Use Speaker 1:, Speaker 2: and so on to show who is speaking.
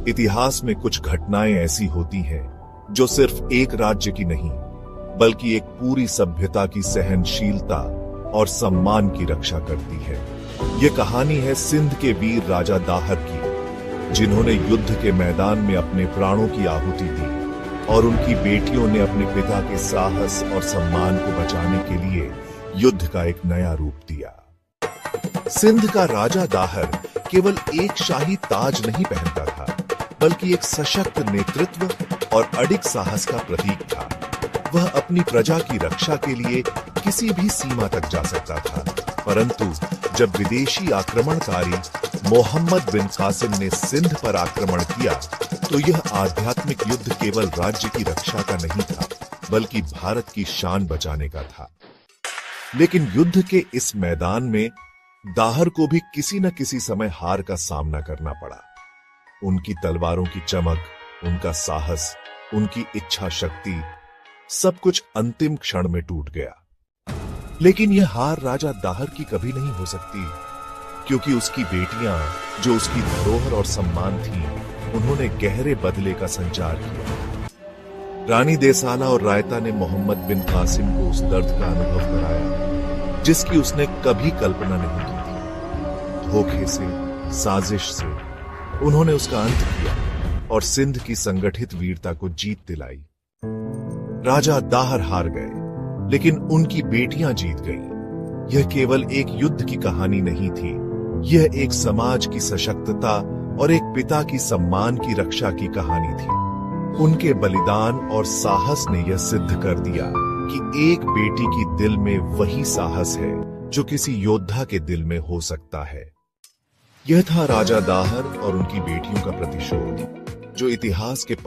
Speaker 1: इतिहास में कुछ घटनाएं ऐसी होती हैं जो सिर्फ एक राज्य की नहीं बल्कि एक पूरी सभ्यता की सहनशीलता और सम्मान की रक्षा करती है। ये कहानी है सिंध के वीर राजा दाहर की, जिन्होंने युद्ध के मैदान में अपने प्राणों की आहुति दी और उनकी बेटियों ने अपने पिता के साहस और सम्मान को बचाने के लिए युद्ध का एक नया रूप दिया। सिंध का राजा दाहर केवल एक शाही ताज नहीं पहनता था, बल्कि एक सशक्त नेतृत्व और अडिग साहस का प्रतीक था। वह अपनी प्रजा की रक्षा के लिए किसी भी सीमा तक जा सकता था, परंतु जब विदेशी आक्रमणकारी मोहम्मद बिन कासिम ने सिंध पर आक्रमण किया, तो यह आध्यात्मिक युद्ध केवल राज्य की रक्षा का नहीं था, बल्कि भारत की शान बचाने का था। लेकिन युद्ध के इस मैदान में दाहर को भी किसी न किसी समय हार का सामना करना पड़ा। उनकी तलवारों की चमक, उनका साहस, उनकी इच्छा शक्ति, सब कुछ अंतिम क्षण में टूट गया। लेकिन यह हार राजा दाहर की कभी नहीं हो सकती, क्योंकि उसकी बेटियां, जो उसकी धरोहर और सम्मान थीं, उन्होंने गहरे बदले का संचार किया। रानी देसाला और रायता ने मोहम्मद बिन कासिम को उस दर्द का अनुभव कराया जिसकी उसने कभी कल्पना नहीं की थी। धोखे से, साजिश से उन्होंने उसका अंत किया और सिंध की संगठित वीरता को जीत दिलाई। राजा दाहर हार गए, लेकिन उनकी बेटियां जीत गईं। यह केवल एक युद्ध की कहानी नहीं थी, यह एक समाज की सशक्तता और एक पिता की सम्मान की रक्षा की कहानी थी। उनके बलिदान और साहस ने यह सिद्ध कर दिया कि एक बेटी की दिल में वही साहस है जो किसी योद्धा के दिल में हो सकता है। यह था राजा दाहर और उनकी बेटियों का प्रतिशोध, जो इतिहास के